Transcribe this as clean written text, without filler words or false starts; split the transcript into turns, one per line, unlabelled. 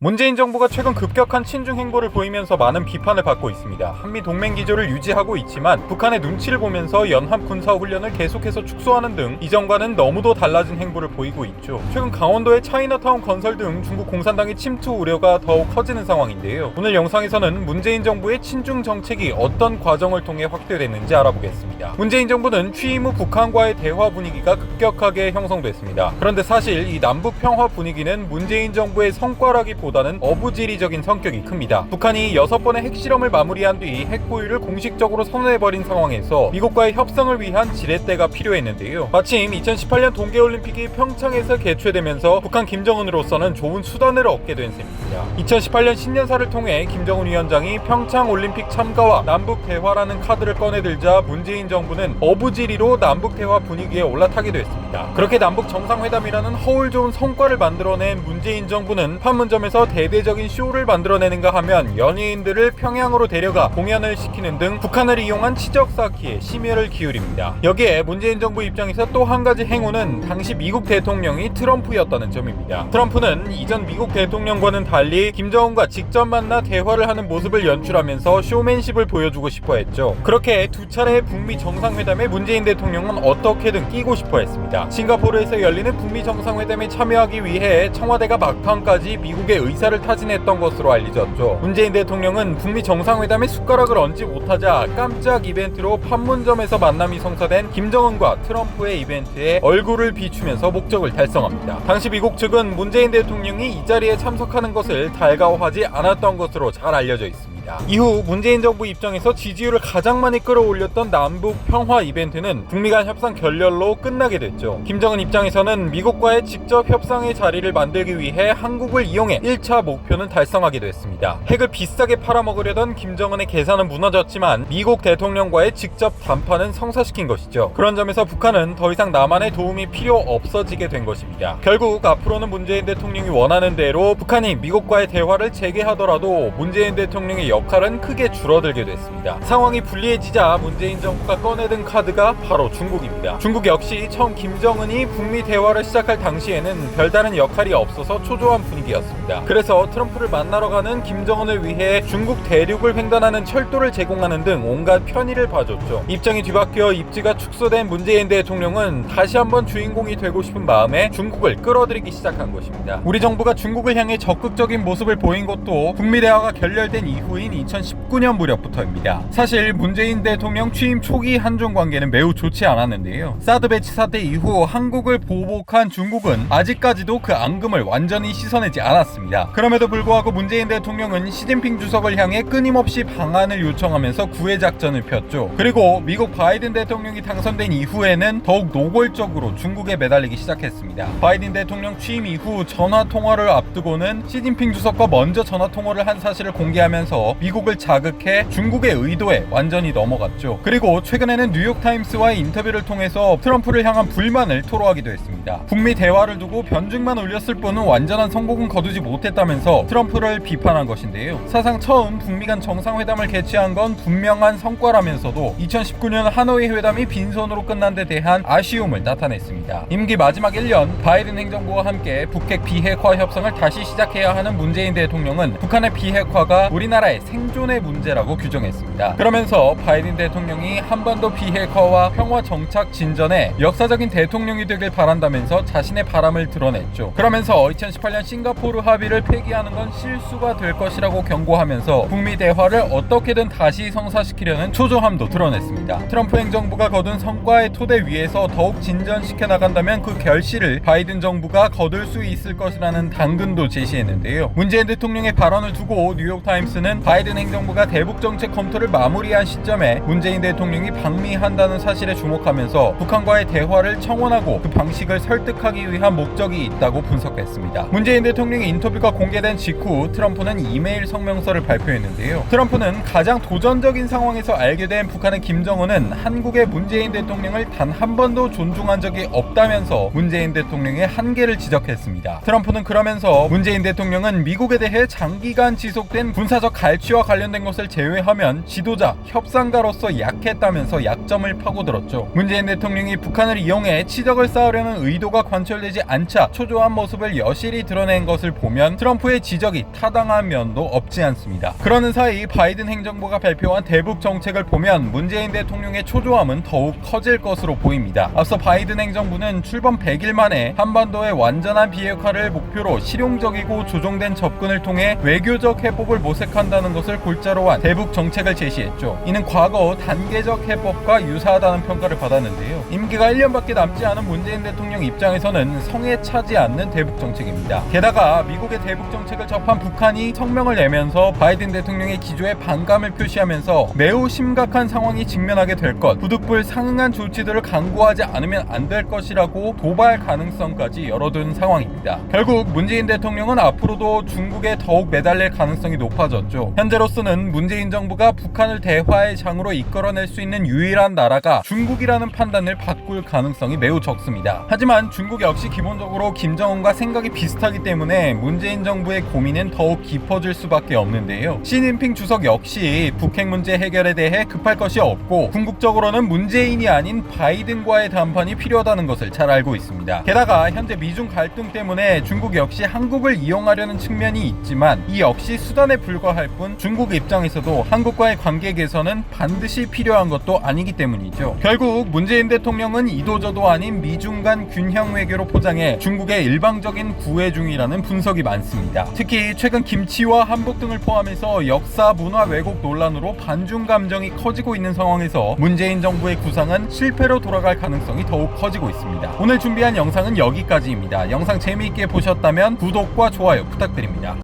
문재인 정부가 최근 급격한 친중 행보를 보이면서 많은 비판을 받고 있습니다. 한미 동맹 기조를 유지하고 있지만 북한의 눈치를 보면서 연합 군사훈련을 계속해서 축소하는 등 이전과는 너무도 달라진 행보를 보이고 있죠. 최근 강원도의 차이나타운 건설 등 중국 공산당의 침투 우려가 더욱 커지는 상황인데요. 오늘 영상에서는 문재인 정부의 친중 정책이 어떤 과정을 통해 확대됐는지 알아보겠습니다. 문재인 정부는 취임 후 북한과의 대화 분위기가 급격하게 형성됐습니다. 그런데 사실 이 남북 평화 분위기는 문재인 정부의 성과라기보다는 어부지리적인 성격이 큽니다. 북한이 6번의 핵실험을 마무리한 뒤 핵보유를 공식적으로 선언해버린 상황에서 미국과의 협상을 위한 지렛대가 필요했는데요. 마침 2018년 동계올림픽이 평창에서 개최되면서 북한 김정은으로서는 좋은 수단을 얻게 된 셈입니다. 2018년 신년사를 통해 김정은 위원장이 평창올림픽 참가와 남북 대화라는 카드를 꺼내들자 문재인 정부는 어부지리로 남북 대화 분위기에 올라타기도 했습니다. 그렇게 남북 정상회담이라는 허울 좋은 성과를 만들어낸 문재인 정부는 판문점에서 대대적인 쇼를 만들어내는가 하면 연예인들을 평양으로 데려가 공연을 시키는 등 북한을 이용한 치적 쌓기에 심혈을 기울입니다. 여기에 문재인 정부 입장에서 또 한 가지 행운은 당시 미국 대통령이 트럼프였다는 점입니다. 트럼프는 이전 미국 대통령과는 달리 김정은과 직접 만나 대화를 하는 모습을 연출하면서 쇼맨십을 보여주고 싶어 했죠. 그렇게 두 차례의 북미 정상회담에 문재인 대통령은 어떻게든 끼고 싶어 했습니다. 싱가포르에서 열리는 북미 정상회담에 참여하기 위해 청와대가 막판까지 미국의 의사를 타진했던 것으로 알려졌죠. 문재인 대통령은 북미 정상회담에 숟가락을 얹지 못하자 깜짝 이벤트로 판문점에서 만남이 성사된 김정은과 트럼프의 이벤트에 얼굴을 비추면서 목적을 달성합니다. 당시 미국 측은 문재인 대통령이 이 자리에 참석하는 것을 달가워하지 않았던 것으로 잘 알려져 있습니다. 이후 문재인 정부 입장에서 지지율을 가장 많이 끌어올렸던 남북 평화 이벤트는 북미 간 협상 결렬로 끝나게 됐죠. 김정은 입장에서는 미국과의 직접 협상의 자리를 만들기 위해 한국을 이용해 1차 목표는 달성하기도 했습니다. 핵을 비싸게 팔아먹으려던 김정은의 계산은 무너졌지만 미국 대통령과의 직접談判은 성사시킨 것이죠. 그런 점에서 북한은 더 이상 남한의 도움이 필요 없어지게 된 것입니다. 결국 앞으로는 문재인 대통령이 원하는 대로 북한이 미국과의 대화를 재개하더라도 문재인 대통령의 역할은 크게 줄어들게 됐습니다. 상황이 불리해지자 문재인 정부가 꺼내든 카드가 바로 중국입니다. 중국 역시 처음 김정은이 북미 대화를 시작할 당시에는 별다른 역할이 없어서 초조한 분위기였습니다. 그래서 트럼프를 만나러 가는 김정은을 위해 중국 대륙을 횡단하는 철도를 제공하는 등 온갖 편의를 봐줬죠. 입장이 뒤바뀌어 입지가 축소된 문재인 대통령은 다시 한번 주인공이 되고 싶은 마음에 중국을 끌어들이기 시작한 것입니다. 우리 정부가 중국을 향해 적극적인 모습을 보인 것도 북미 대화가 결렬된 이후인 2019년 무렵부터입니다. 사실 문재인 대통령 취임 초기 한중 관계는 매우 좋지 않았는데요. 사드 배치 사태 이후 한국을 보복한 중국은 아직까지도 그 앙금을 완전히 씻어내지 않았습니다. 그럼에도 불구하고 문재인 대통령은 시진핑 주석을 향해 끊임없이 방안을 요청하면서 구애 작전을 폈죠. 그리고 미국 바이든 대통령이 당선된 이후에는 더욱 노골적으로 중국에 매달리기 시작했습니다. 바이든 대통령 취임 이후 전화 통화를 앞두고는 시진핑 주석과 먼저 전화 통화를 한 사실을 공개하면서 미국을 자극해 중국의 의도에 완전히 넘어갔죠. 그리고 최근에는 뉴욕타임스와의 인터뷰를 통해서 트럼프를 향한 불만을 토로하기도 했습니다. 북미 대화를 두고 변죽만 올렸을 뿐은 완전한 성공은 거두지 못했다면서 트럼프를 비판한 것인데요. 사상 처음 북미 간 정상회담을 개최한 건 분명한 성과라면서도 2019년 하노이 회담이 빈손으로 끝난 데 대한 아쉬움을 나타냈습니다. 임기 마지막 1년 바이든 행정부와 함께 북핵 비핵화 협상을 다시 시작해야 하는 문재인 대통령은 북한의 비핵화가 우리나라의 생존의 문제라고 규정했습니다. 그러면서 바이든 대통령이 한반도 비핵화와 평화 정착 진전에 역사적인 대통령이 되길 바란다면서 자신의 바람을 드러냈죠. 그러면서 2018년 싱가포르 합의를 폐기하는 건 실수가 될 것이라고 경고하면서 북미 대화를 어떻게든 다시 성사시키려는 초조함도 드러냈습니다. 트럼프 행정부가 거둔 성과의 토대 위에서 더욱 진전시켜 나간다면 그 결실을 바이든 정부가 거둘 수 있을 것이라는 당근도 제시했는데요. 문재인 대통령의 발언을 두고 뉴욕타임스는 바이든 행정부가 대북 정책 검토를 마무리한 시점에 문재인 대통령이 방미한다는 사실에 주목하면서 북한과의 대화를 청원하고 그 방식을 설득하기 위한 목적이 있다고 분석했습니다. 문재인 대통령의 인터뷰가 공개된 직후 트럼프는 이메일 성명서를 발표했는데요. 트럼프는 가장 도전적인 상황에서 알게 된 북한의 김정은은 한국의 문재인 대통령을 단 한 번도 존중한 적이 없다면서 문재인 대통령의 한계를 지적했습니다. 트럼프는 그러면서 문재인 대통령은 미국에 대해 장기간 지속된 군사적 갈취 정치와 관련된 것을 제외하면 지도자, 협상가로서 약했다면서 약점을 파고들었죠. 문재인 대통령이 북한을 이용해 치적을 쌓으려는 의도가 관철되지 않자 초조한 모습을 여실히 드러낸 것을 보면 트럼프의 지적이 타당한 면도 없지 않습니다. 그러는 사이 바이든 행정부가 발표한 대북 정책을 보면 문재인 대통령의 초조함은 더욱 커질 것으로 보입니다. 앞서 바이든 행정부는 출범 100일 만에 한반도의 완전한 비핵화를 목표로 실용적이고 조정된 접근을 통해 외교적 해법을 모색한다는 것을 골자로 한 대북 정책을 제시했죠. 이는 과거 단계적 해법과 유사하다는 평가를 받았는데요. 임기가 1년밖에 남지 않은 문재인 대통령 입장에서는 성에 차지 않는 대북 정책입니다. 게다가 미국의 대북 정책을 접한 북한이 성명을 내면서 바이든 대통령의 기조에 반감을 표시하면서 매우 심각한 상황이 직면하게 될 것, 부득불 상응한 조치들을 강구하지 않으면 안 될 것이라고 도발 가능성까지 열어둔 상황입니다. 결국 문재인 대통령은 앞으로도 중국에 더욱 매달릴 가능성이 높아졌죠. 현재로서는 문재인 정부가 북한을 대화의 장으로 이끌어낼 수 있는 유일한 나라가 중국이라는 판단을 바꿀 가능성이 매우 적습니다. 하지만 중국 역시 기본적으로 김정은과 생각이 비슷하기 때문에 문재인 정부의 고민은 더욱 깊어질 수밖에 없는데요. 시진핑 주석 역시 북핵 문제 해결에 대해 급할 것이 없고 궁극적으로는 문재인이 아닌 바이든과의談判이 필요하다는 것을 잘 알고 있습니다. 게다가 현재 미중 갈등 때문에 중국 역시 한국을 이용하려는 측면이 있지만 이 역시 수단에 불과할 뿐 중국 입장에서도 한국과의 관계 개선은 반드시 필요한 것도 아니기 때문이죠. 결국 문재인 대통령은 이도저도 아닌 미중 간 균형 외교로 포장해 중국의 일방적인 구애 중이라는 분석이 많습니다. 특히 최근 김치와 한복 등을 포함해서 역사, 문화 왜곡 논란으로 반중 감정이 커지고 있는 상황에서 문재인 정부의 구상은 실패로 돌아갈 가능성이 더욱 커지고 있습니다. 오늘 준비한 영상은 여기까지입니다. 영상 재미있게 보셨다면 구독과 좋아요 부탁드립니다.